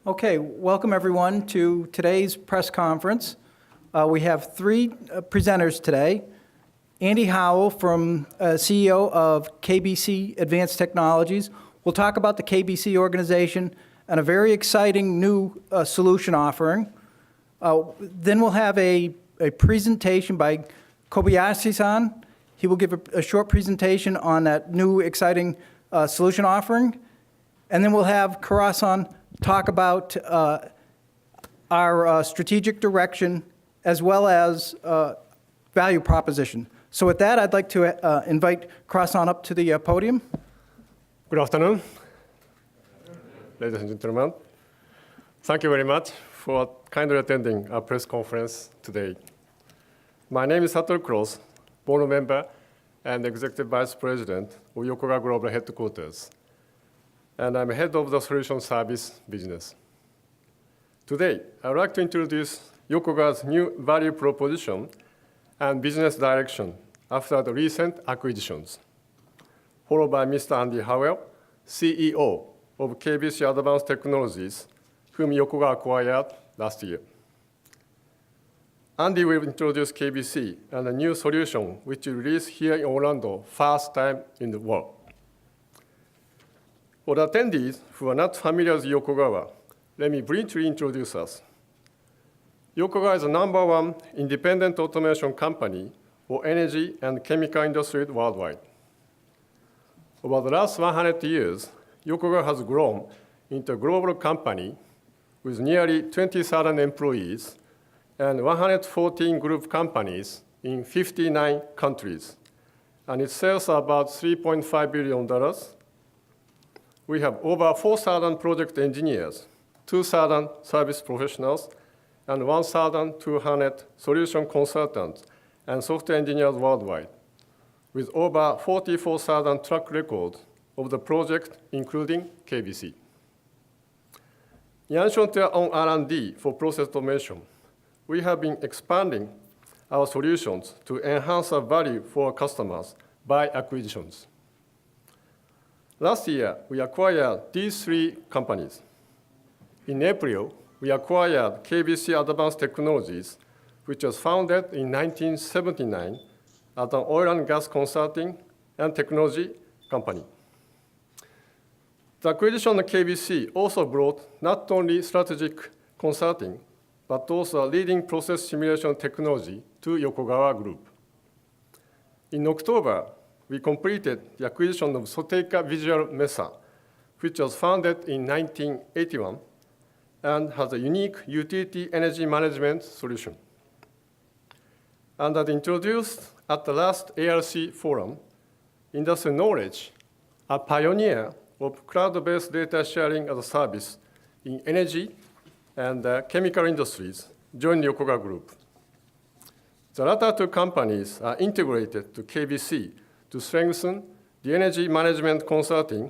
Okay, welcome everyone to today's press conference. We have three presenters today. Andy Howell, CEO of KVC Advanced Technologies, will talk about the KVC organization and a very exciting new solution offering. Then we'll have a presentation by Kobayashi San. He will give a short presentation on that new exciting solution offering. And then we'll have Kara-san talk about our strategic direction as well as value proposition. So with that, I'd like to invite Kara-san up to the podium. Good afternoon, ladies and gentlemen. Thank you very much for kindly attending our press conference today. My name is Satoru Cross, board member and Executive Vice President of Yokogawa Global Headquarters. And I'm head of the Solution Service business. Today, I would like to introduce Yokogawa's new value proposition and business direction after the recent acquisitions, followed by Mr. Andy Howell, CEO of KVC Advanced Technologies, whom Yokogawa acquired last year. Andy will introduce KVC and a new solution which we released here in Orlando, first time in the world. For the attendees who are not familiar with Yokogawa, let me briefly introduce us. Yokogawa is the #1 independent automation company for energy and chemical industries worldwide. Over the last 100 years, Yokogawa has grown into a global company with nearly 20,000 employees and 114 group companies in 59 countries, and its sales are about $3.5 billion. We have over 4,000 project engineers, 2,000 service professionals, and 1,200 solution consultants and software engineers worldwide, with over 44,000 track records of the project, including KVC. In addition to our own R&D for process automation, we have been expanding our solutions to enhance our value for our customers by acquisitions. Last year, we acquired these three companies. In April, we acquired KVC Advanced Technologies, which was founded in 1979 as an oil and gas consulting and technology company. The acquisition of KVC also brought not only strategic consulting, but also a leading process simulation technology to Yokogawa Group. In October, we completed the acquisition of Soteika Visual Mesa, which was founded in 1981 and has a unique utility energy management solution. And as introduced at the last ARC forum, Industrial Knowledge, a pioneer of cloud-based data sharing as a service in energy and chemical industries, joined the Yokogawa Group. The latter two companies are integrated to KVC to strengthen the energy management consulting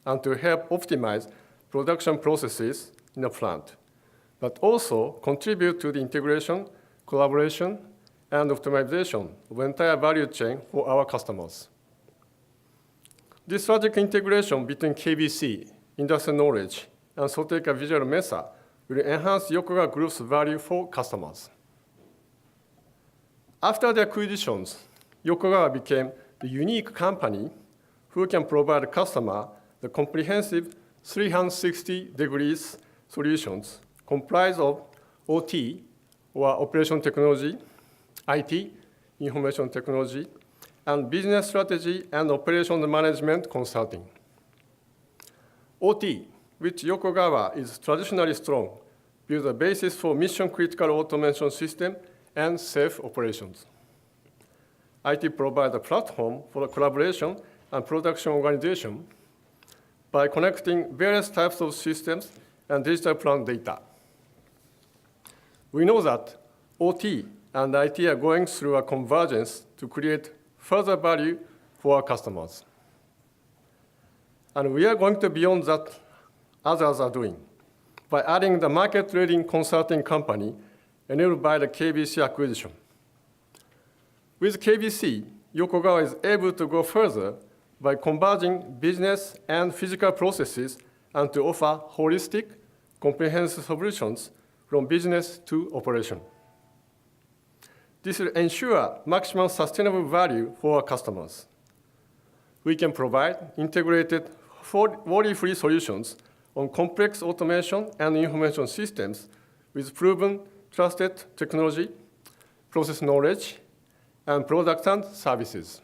and to help optimize production processes in a plant, but also contribute to the integration, collaboration, and optimization of the entire value chain for our customers. This strategic integration between KVC, Industrial Knowledge, and Soteika Visual Mesa will enhance Yokogawa Group's value for customers. After the acquisitions, Yokogawa became the unique company who can provide a customer the comprehensive 360 degrees solutions comprised of OT, or Operation Technology, IT, Information Technology, and Business Strategy and Operation Management Consulting. OT, which Yokogawa is traditionally strong, builds a basis for mission-critical automation system and safe operations. IT provides a platform for collaboration and production organization by connecting various types of systems and digital plant data. We know that OT and IT are going through a convergence to create further value for our customers. And we are going to beyond that others are doing by adding the market-leading consulting company enabled by the KVC acquisition. With KVC, Yokogawa is able to go further by converging business and physical processes and to offer holistic, comprehensive solutions from business to operation. This will ensure maximum sustainable value for our customers. We can provide integrated, worry-free solutions on complex automation and information systems with proven, trusted technology, process knowledge, and products and services.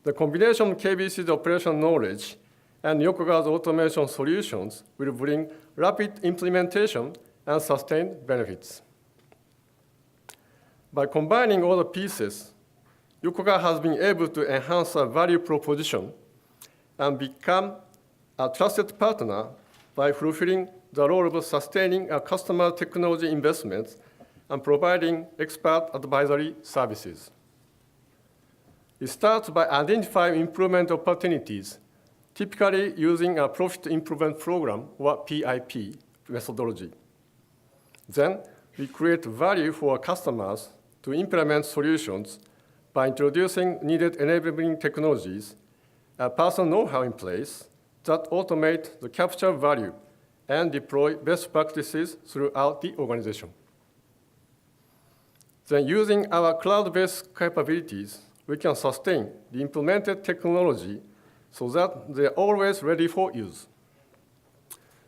The combination of KVC's operational knowledge and Yokogawa's automation solutions will bring rapid implementation and sustained benefits. By combining all the pieces, Yokogawa has been able to enhance our value proposition and become a trusted partner by fulfilling the role of sustaining our customer technology investments and providing expert advisory services. It starts by identifying improvement opportunities, typically using a profit improvement program or PIP methodology. Then, we create value for our customers to implement solutions by introducing needed enabling technologies, a personal know-how in place that automate the capture value and deploy best practices throughout the organization. Then, using our cloud-based capabilities, we can sustain the implemented technology so that they are always ready for use.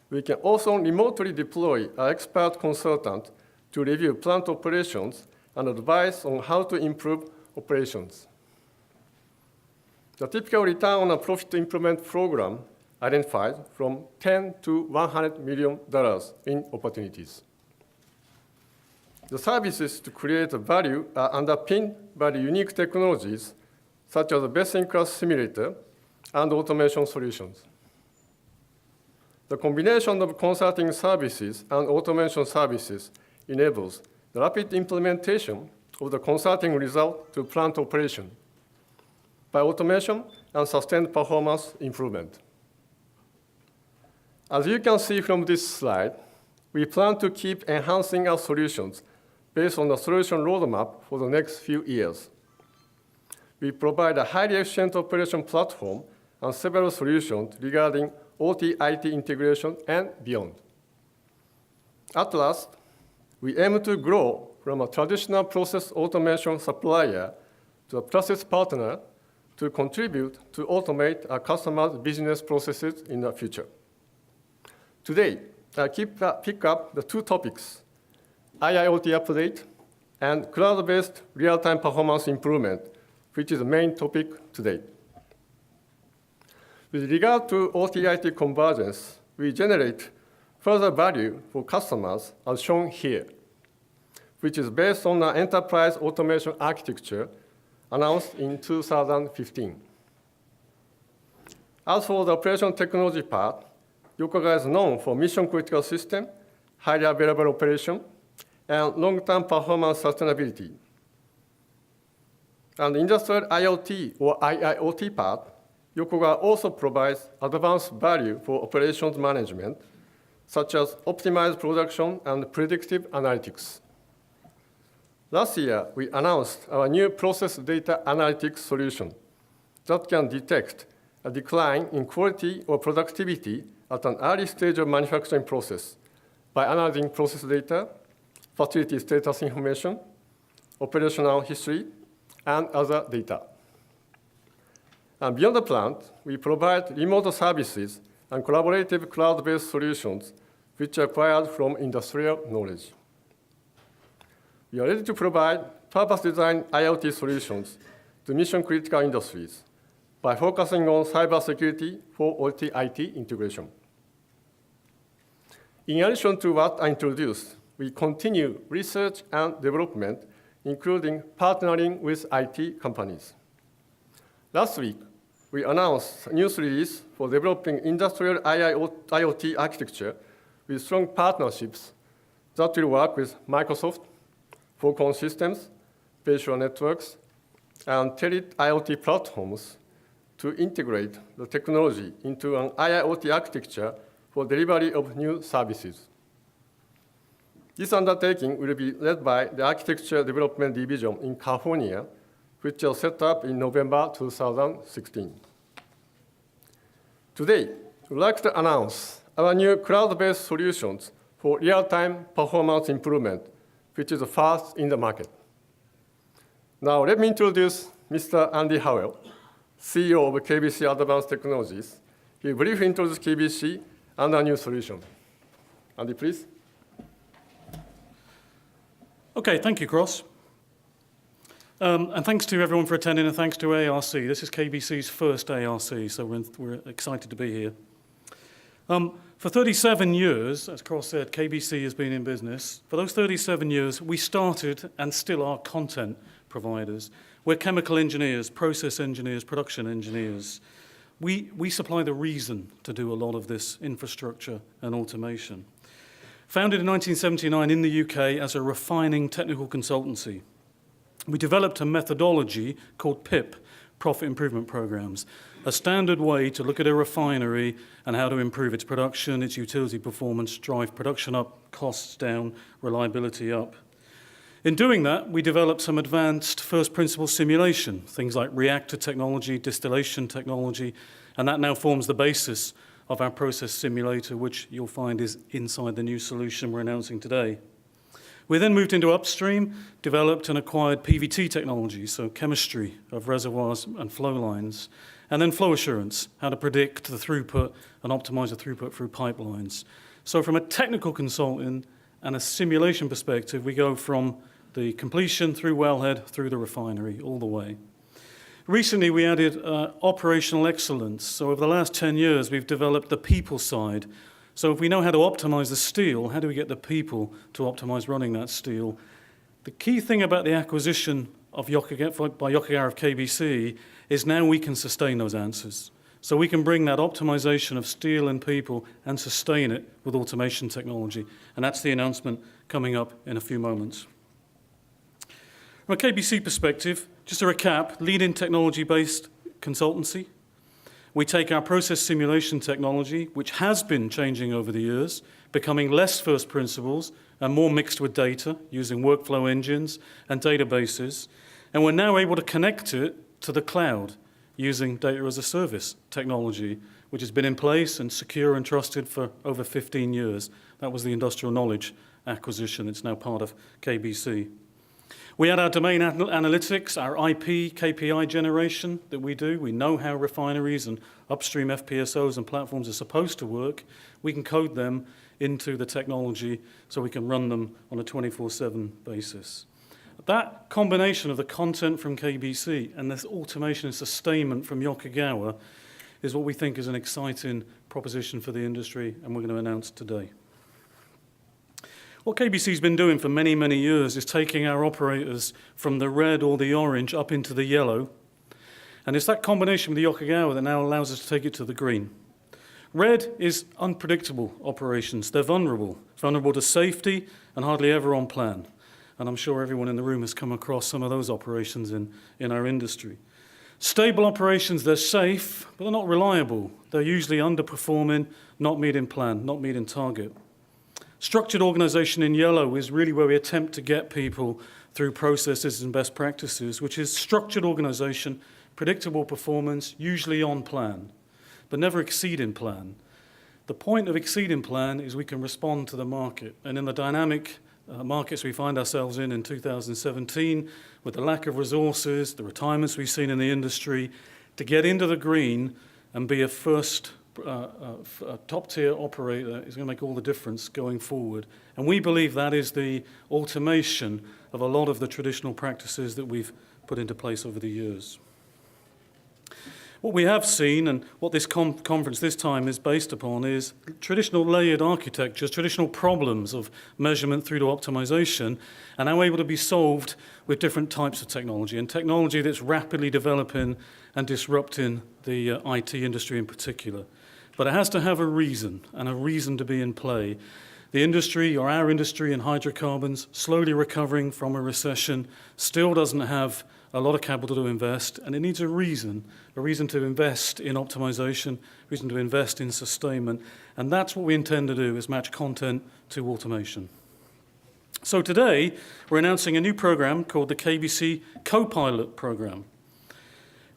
We can also remotely deploy our expert consultant to review plant operations and advise on how to improve operations. The typical return on a profit improvement program identifies from $10 to $100 million in opportunities. The services to create value are underpinned by the unique technologies such as the best-in-class simulator and automation solutions. The combination of consulting services and automation services enables the rapid implementation of the consulting result to plant operation by automation and sustained performance improvement. As you can see from this slide, we plan to keep enhancing our solutions based on the solution roadmap for the next few years. We provide a highly efficient operation platform and several solutions regarding OT-IT integration and beyond. At last, we aim to grow from a traditional process automation supplier to a process partner to contribute to automate our customers' business processes in the future. Today, I pick up the two topics, IIoT update and cloud-based real-time performance improvement, which is the main topic today. With regard to OT-IT convergence, we generate further value for customers as shown here, which is based on an enterprise automation architecture announced in 2015. As for the operation technology part, Yokogawa is known for mission-critical system, highly available operation, and long-term performance sustainability. And the industrial IoT or IIoT part, Yokogawa also provides advanced value for operations management, such as optimized production and predictive analytics. Last year, we announced our new process data analytics solution that can detect a decline in quality or productivity at an early stage of manufacturing process by analyzing process data, facility status information, operational history, and other data. And beyond the plant, we provide remote services and collaborative cloud-based solutions which are acquired from industrial knowledge. We are ready to provide purpose-designed IoT solutions to mission-critical industries by focusing on cybersecurity for OT-IT integration. In addition to what I introduced, we continue research and development, including partnering with IT companies. Last week, we announced a news release for developing industrial IoT architecture with strong partnerships that will work with Microsoft, Qualcomm Systems, Spatial Networks, and Telit IoT platforms to integrate the technology into an IoT architecture for delivery of new services. This undertaking will be led by the Architecture Development Division in California, which was set up in November 2016. Today, we'd like to announce our new cloud-based solutions for real-time performance improvement, which is the first in the market. Now, let me introduce Mr. Andy Howell, CEO of KVC Advanced Technologies. He will briefly introduce KVC and our new solution. Andy, please. Okay, thank you, Cross. And thanks to everyone for attending, and thanks to ARC. This is KVC's first ARC, so we're excited to be here. For 37 years, as Cross said, KVC has been in business. For those 37 years, we started and still are content providers. We're chemical engineers, process engineers, production engineers. We supply the reason to do a lot of this infrastructure and automation. Founded in 1979 in the UK as a refining technical consultancy, we developed a methodology called PIP, Profit Improvement Programs, a standard way to look at a refinery and how to improve its production, its utility performance, drive production up, costs down, reliability up. In doing that, we developed some advanced first principle simulation, things like reactor technology, distillation technology, and that now forms the basis of our process simulator, which you'll find is inside the new solution we're announcing today. We then moved into upstream, developed and acquired PVT technology, so chemistry of reservoirs and flow lines, and then flow assurance, how to predict the throughput and optimize the throughput through pipelines. So from a technical consultant and a simulation perspective, we go from the completion through wellhead, through the refinery, all the way. Recently, we added operational excellence. So over the last 10 years, we've developed the people side. So if we know how to optimize the steel, how do we get the people to optimize running that steel? The key thing about the acquisition of by Yokogawa of KVC is now we can sustain those answers. So we can bring that optimization of steel and people and sustain it with automation technology. And that's the announcement coming up in a few moments. From a KVC perspective, just to recap, leading technology-based consultancy. We take our process simulation technology, which has been changing over the years, becoming less first principles and more mixed with data, using workflow engines and databases, and we're now able to connect it to the cloud using data as a service technology, which has been in place and secure and trusted for over 15 years. That was the Industrial Knowledge acquisition. It's now part of KVC. We add our domain analytics, our IP, KPI generation that we do. We know how refineries and upstream FPSOs and platforms are supposed to work. We can code them into the technology so we can run them on a 24/7 basis. That combination of the content from KVC and this automation and sustainment from Yokogawa is what we think is an exciting proposition for the industry, and we're going to announce today. What KVC's been doing for many, many years is taking our operators from the red or the orange up into the yellow. And it's that combination with the Yokogawa that now allows us to take it to the green. Red is unpredictable operations. They're vulnerable to safety and hardly ever on plan. And I'm sure everyone in the room has come across some of those operations in our industry. Stable operations, they're safe, but they're not reliable. They're usually underperforming, not meeting plan, not meeting target. Structured organization in yellow is really where we attempt to get people through processes and best practices, which is structured organization, predictable performance, usually on plan, but never exceeding plan. The point of exceeding plan is we can respond to the market. And in the dynamic markets we find ourselves in 2017, with the lack of resources, the retirements we've seen in the industry, to get into the green and be a top-tier operator is going to make all the difference going forward. And we believe that is the automation of a lot of the traditional practices that we've put into place over the years. What we have seen, and what this conference this time is based upon, is traditional layered architectures, traditional problems of measurement through to optimization, are now able to be solved with different types of technology, and technology that's rapidly developing and disrupting the IT industry in particular. But it has to have a reason, and a reason to be in play. The industry, or our industry in hydrocarbons, slowly recovering from a recession, still doesn't have a lot of capital to invest, and it needs a reason to invest in optimization, a reason to invest in sustainment, and that's what we intend to do, is match content to automation. So today, we're announcing a new program called the KVC CoPilot Program.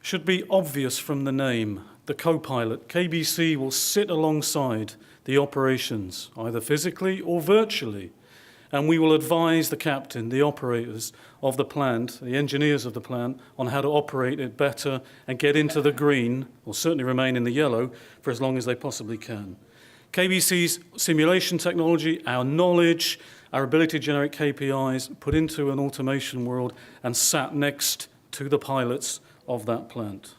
should be obvious from the name, the co-pilot. KBC will sit alongside the operations, either physically or virtually, and we will advise the captain, the operators of the plant, the engineers of the plant, on how to operate it better and get into the green, or certainly remain in the yellow, for as long as they possibly can. KVC's simulation technology, our knowledge, our ability to generate KPIs, put into an automation world and sat next to the pilots of that plant.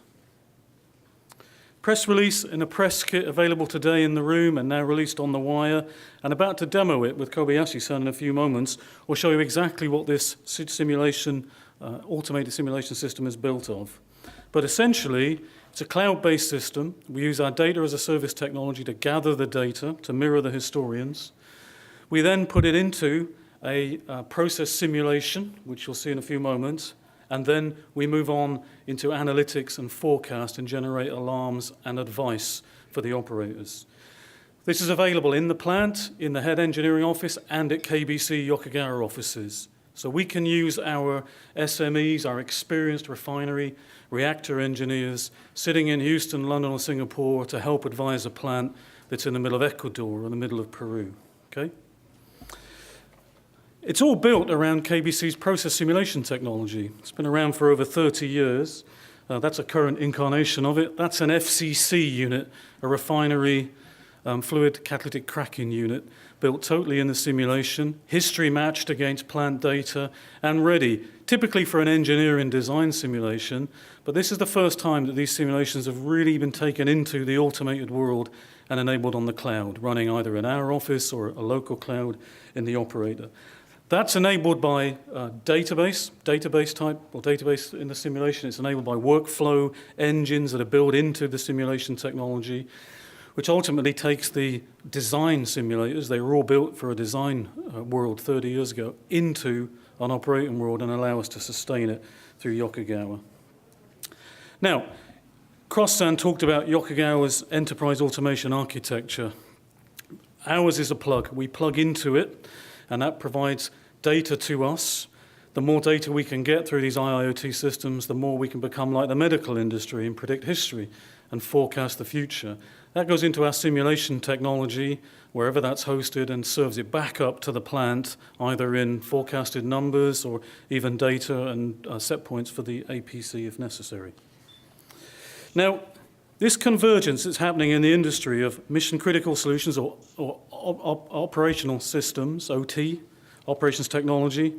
Press release in a press kit available today in the room and now released on the wire, and about to demo it with Kobayashi San in a few moments. We'll show you exactly what this simulation, automated simulation system is built of. But essentially, it's a cloud-based system. We use our data as a service technology to gather the data, to mirror the historians. We then put it into a process simulation, which you'll see in a few moments, and then we move on into analytics and forecast and generate alarms and advice for the operators. This is available in the plant, in the head engineering office, and at KBC Yokogawa offices. So we can use our SMEs, our experienced refinery, reactor engineers, sitting in Houston, London, or Singapore to help advise a plant that's in the middle of Ecuador or in the middle of Peru. Okay? It's all built around KBC's process simulation technology. It's been around for over 30 years. That's a current incarnation of it. That's an FCC unit, a refinery fluid catalytic cracking unit, built totally in the simulation, history matched against plant data, and ready, typically for an engineering design simulation. But this is the first time that these simulations have really been taken into the automated world and enabled on the cloud, running either in our office or a local cloud in the operator. That's enabled by database in the simulation. It's enabled by workflow engines that are built into the simulation technology, which ultimately takes the design simulators, they were all built for a design world 30 years ago, into an operating world and allow us to sustain it through Yokogawa. Now, Cross-San talked about Yokogawa's enterprise automation architecture. Ours is a plug. We plug into it, and that provides data to us. The more data we can get through these IIoT systems, the more we can become like the medical industry and predict history and forecast the future. That goes into our simulation technology, wherever that's hosted, and serves it back up to the plant, either in forecasted numbers or even data and set points for the APC if necessary. Now, this convergence that's happening in the industry of mission-critical solutions or operational systems, OT, operations technology,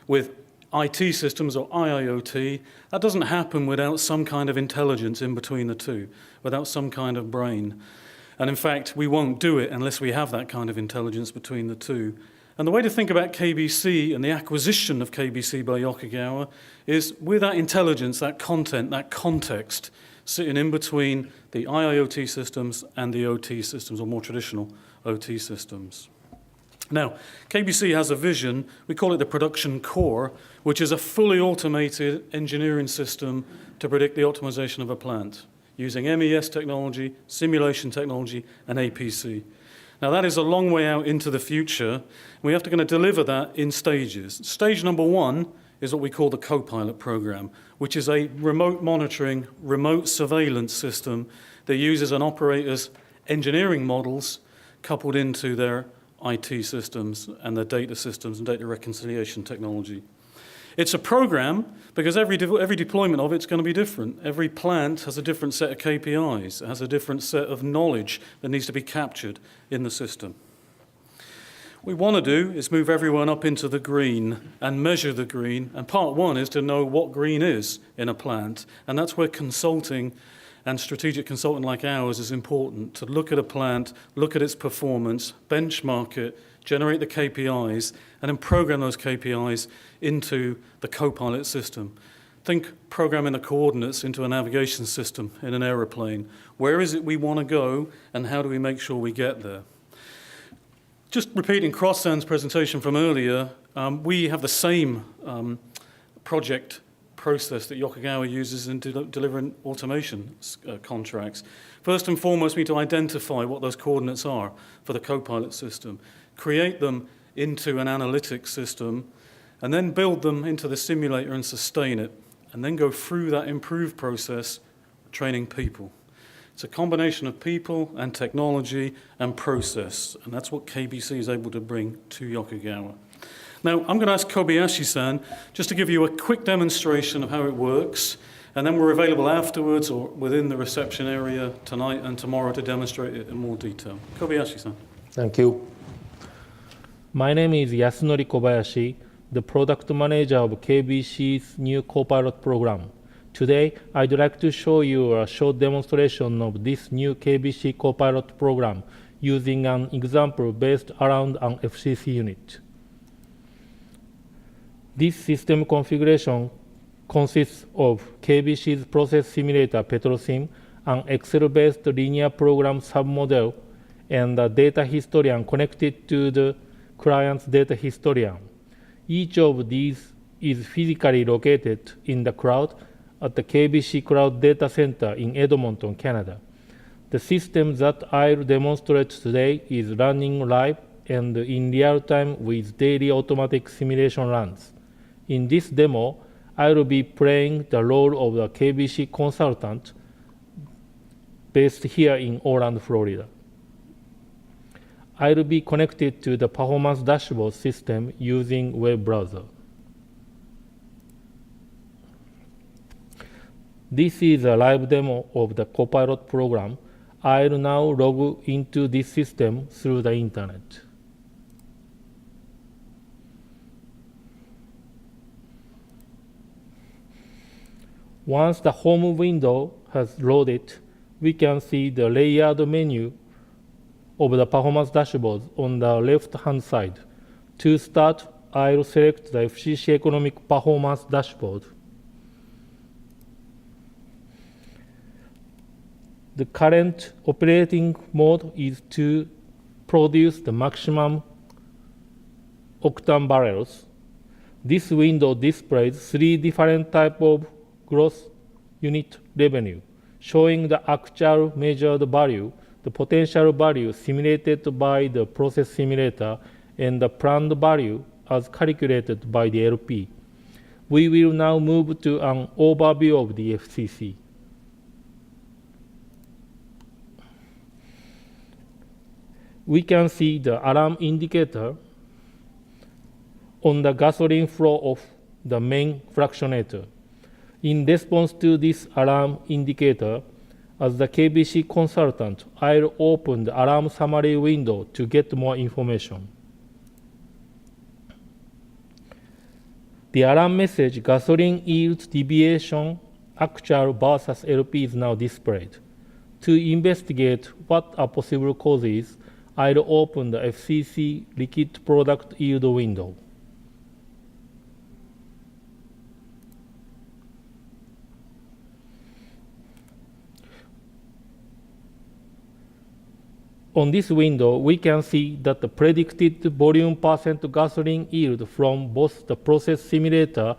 with IT systems or IIoT, that doesn't happen without some kind of intelligence in between the two, without some kind of brain. And in fact, we won't do it unless we have that kind of intelligence between the two. And the way to think about KBC and the acquisition of KBC by Yokogawa is with that intelligence, that content, that context, sitting in between the IIoT systems and the OT systems, or more traditional OT systems. Now, KBC has a vision, we call it the production core, which is a fully automated engineering system to predict the optimization of a plant, using MES technology, simulation technology, and APC. Now, that is a long way out into the future. We have to kind of deliver that in stages. Stage number one is what we call the CoPilot program, which is a remote monitoring, remote surveillance system that uses an operator's engineering models coupled into their IT systems and their data systems and data reconciliation technology. It's a program because every deployment of it's going to be different. Every plant has a different set of KPIs. It has a different set of knowledge that needs to be captured in the system. What we want to do is move everyone up into the green and measure the green. And part one is to know what green is in a plant. And that's where consulting and strategic consulting like ours is important, to look at a plant, look at its performance, benchmark it, generate the KPIs, and then program those KPIs into the CoPilot system. Think programming the coordinates into a navigation system in an aeroplane. Where is it we want to go, and how do we make sure we get there? Just repeating Cross-San's presentation from earlier, we have the same project process that Yokogawa uses in delivering automation contracts. First and foremost, we need to identify what those coordinates are for the CoPilot system, create them into an analytics system, and then build them into the simulator and sustain it. and then go through that improved process, training people. It's a combination of people and technology and process, and that's what KVC is able to bring to Yokogawa. Now, I'm going to ask Kobayashi San just to give you a quick demonstration of how it works, and then we're available afterwards or within the reception area tonight and tomorrow to demonstrate it in more detail. Kobayashi San. Thank you. My name is Yasunori Kobayashi, the product manager of KVC's new CoPilot program. Today, I'd like to show you a short demonstration of this new KVC CoPilot program using an example based around an FCC unit. This system configuration consists of KVC's process simulator PetroSim, an Excel-based linear program submodel, and a data historian connected to the client's data historian. Each of these is physically located in the cloud at the KVC Cloud Data Center in Edmonton, Canada. The system that I'll demonstrate today is running live and in real time with daily automatic simulation runs. In this demo, I will be playing the role of the KVC consultant based here in Orlando, Florida. I will be connected to the performance dashboard system using web browser. This is a live demo of the CoPilot program. I'll now log into this system through the internet. Once the home window has loaded, we can see the layered menu of the performance dashboard on the left-hand side. To start, I'll select the FCC Economic Performance Dashboard. The current operating mode is to produce the maximum octane barrels. This window displays 3 different types of gross unit revenue, showing the actual measured value, the potential value simulated by the process simulator, and the planned value as calculated by the LP. We will now move to an overview of the FCC. We can see the alarm indicator on the gasoline flow of the main fractionator. In response to this alarm indicator, as the KVC consultant, I'll open the alarm summary window to get more information. The alarm message gasoline yield deviation actual versus LP is now displayed. To investigate what are possible causes, I'll open the FCC liquid product yield window. On this window, we can see that the predicted volume percent gasoline yield from both the process simulator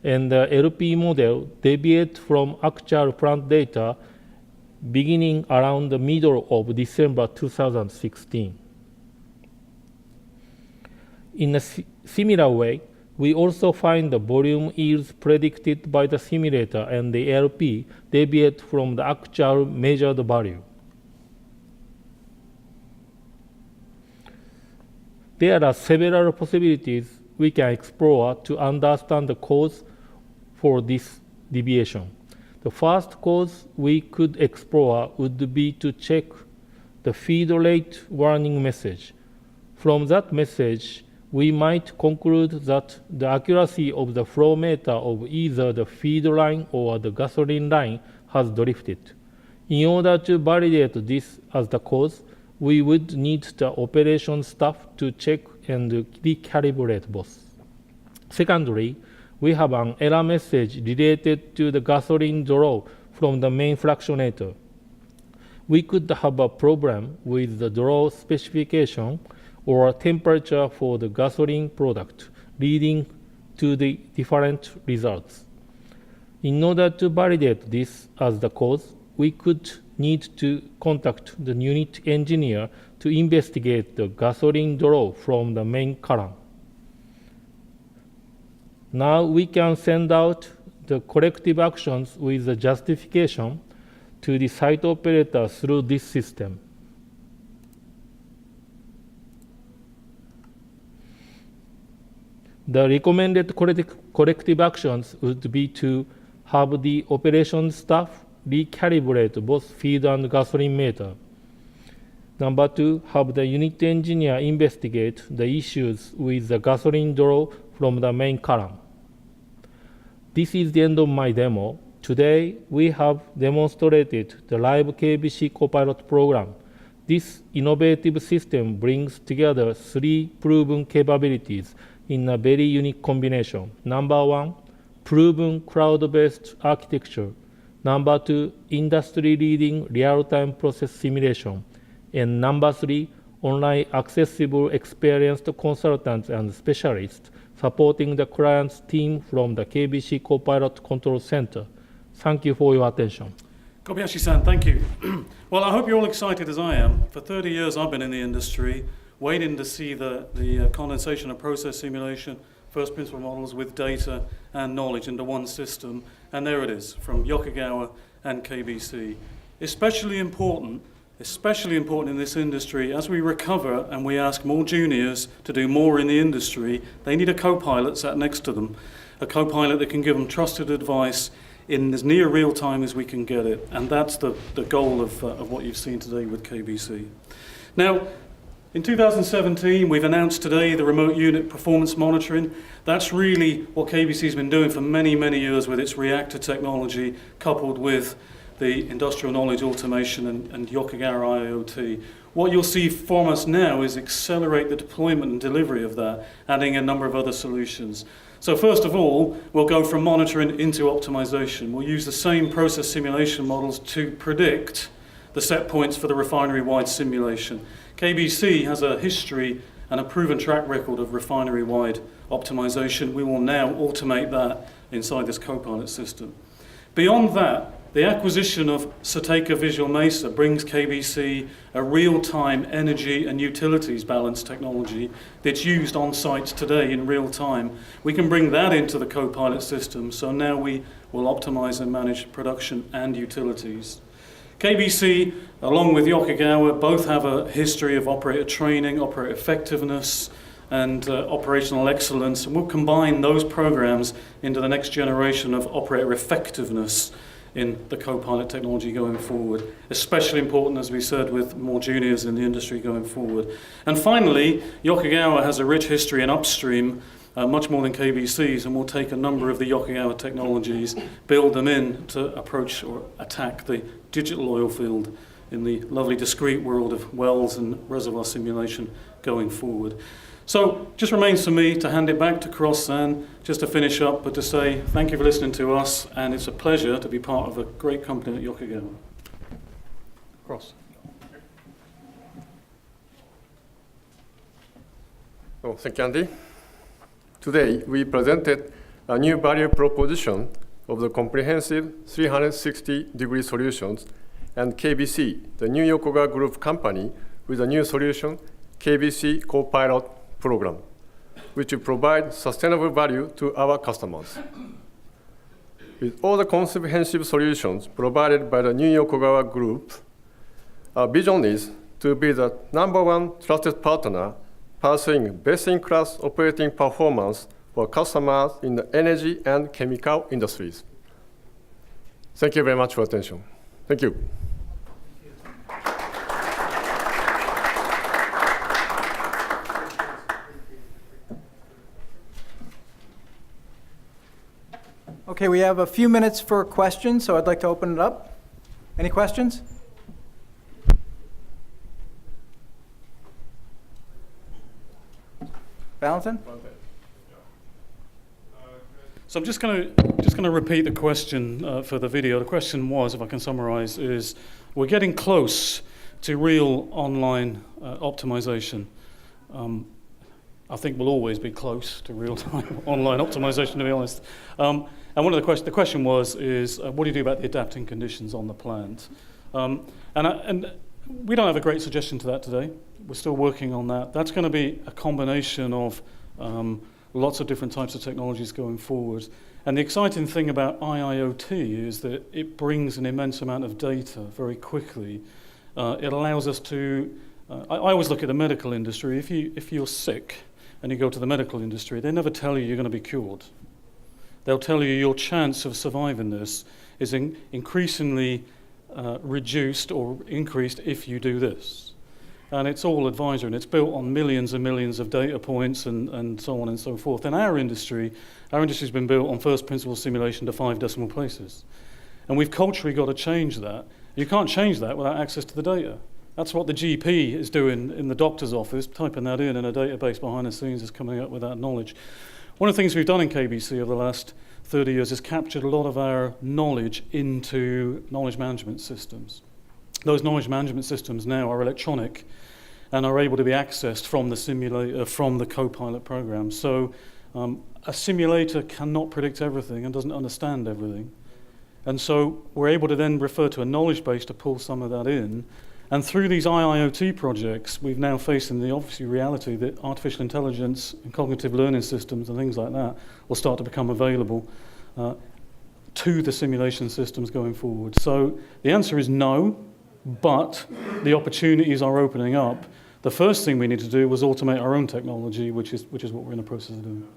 and the LP model deviate from actual plant data beginning around the middle of December 2016. In a similar way, we also find the volume yields predicted by the simulator and the LP deviate from the actual measured value. There are several possibilities we can explore to understand the cause for this deviation. The first cause we could explore would be to check the feed rate warning message. From that message, we might conclude that the accuracy of the flow meter of either the feed line or the gasoline line has drifted. In order to validate this as the cause, we would need the operation staff to check and recalibrate both. Secondly, we have an error message related to the gasoline draw from the main fractionator. We could have a problem with the draw specification or temperature for the gasoline product, leading to the different results. In order to validate this as the cause, we could need to contact the unit engineer to investigate the gasoline draw from the main column. Now we can send out the corrective actions with the justification to the site operator through this system. The recommended corrective actions would be to have the operation staff recalibrate both feed and gasoline meter. Number 2, have the unit engineer investigate the issues with the gasoline draw from the main column. This is the end of my demo. Today, we have demonstrated the live KVC CoPilot program. This innovative system brings together 3 proven capabilities in a very unique combination. Number 1, proven cloud-based architecture. Number 2, industry-leading real-time process simulation. And number 3, online accessible experienced consultants and specialists supporting the client's team from the KVC CoPilot Control Center. Thank you for your attention. Kobayashi San, thank you. Well, I hope you're all excited as I am. For 30 years I've been in the industry, waiting to see the condensation and process simulation, first principle models with data and knowledge into one system. And there it is, from Yokogawa and KVC. Especially important in this industry, as we recover and we ask more juniors to do more in the industry, they need a co-pilot sat next to them, a co-pilot that can give them trusted advice in as near real time as we can get it. And that's the goal of what you've seen today with KVC. Now, in 2017, we've announced today the remote unit performance monitoring. That's really what KVC's been doing for many, many years with its reactor technology, coupled with the industrial knowledge automation and Yokogawa IoT. What you'll see from us now is accelerate the deployment and delivery of that, adding a number of other solutions. So first of all, we'll go from monitoring into optimization. We'll use the same process simulation models to predict the set points for the refinery-wide simulation. KVC has a history and a proven track record of refinery-wide optimization. We will now automate that inside this CoPilot system. Beyond that, the acquisition of Sateka Visual Mesa brings KVC a real-time energy and utilities balance technology that's used on sites today in real time. We can bring that into the CoPilot system, so now we will optimize and manage production and utilities. KVC, along with Yokogawa, both have a history of operator training, operator effectiveness, and operational excellence, and we'll combine those programs into the next generation of operator effectiveness in the CoPilot technology going forward, especially important, as we said, with more juniors in the industry going forward. And finally, Yokogawa has a rich history in upstream, much more than KVC's, and we'll take a number of the Yokogawa technologies, build them in to approach or attack the digital oil field in the lovely discrete world of wells and reservoir simulation going forward. So just remains for me to hand it back to Cross-San just to finish up, but to say thank you for listening to us, and it's a pleasure to be part of a great company at Yokogawa. Cross. Oh, thank you, Andy. Today, we presented a new value proposition of the comprehensive 360-degree solutions and KVC, the new Yokogawa Group company, with a new solution, KVC CoPilot Program, which will provide sustainable value to our customers. With all the comprehensive solutions provided by the new Yokogawa Group, our vision is to be the #1 trusted partner pursuing best-in-class operating performance for customers in the energy and chemical industries. Thank you very much for attention. Thank you. Okay, we have a few minutes for questions, so I'd like to open it up. Any questions? Valentin? So I'm just going to repeat the question for the video. The question was, if I can summarize, is we're getting close to real online optimization. I think we'll always be close to real-time online optimization, to be honest. And one of the question was, what do you do about the adapting conditions on the plant? And we don't have a great suggestion to that today. We're still working on that. That's going to be a combination of lots of different types of technologies going forward. And the exciting thing about IIoT is that it brings an immense amount of data very quickly. It allows us to, I always look at the medical industry. If you're sick and you go to the medical industry, they never tell you you're going to be cured. They'll tell you your chance of surviving this is increasingly reduced or increased if you do this. And it's all advisory, and it's built on millions and millions of data points and so on and so forth. In our industry's been built on first principle simulation to 5 decimal places. And we've culturally got to change that. You can't change that without access to the data. That's what the GP is doing in the doctor's office, typing that in a database behind the scenes is coming up with that knowledge. One of the things we've done in KVC over the last 30 years is captured a lot of our knowledge into knowledge management systems. Those knowledge management systems now are electronic and are able to be accessed from the simulator, from the CoPilot program. So a simulator cannot predict everything and doesn't understand everything. And so we're able to then refer to a knowledge base to pull some of that in. And through these IIoT projects, we've now facing the obviously reality that artificial intelligence and cognitive learning systems and things like that will start to become available to the simulation systems going forward. So the answer is no, but the opportunities are opening up. The first thing we need to do was automate our own technology, which is what we're in the process of doing.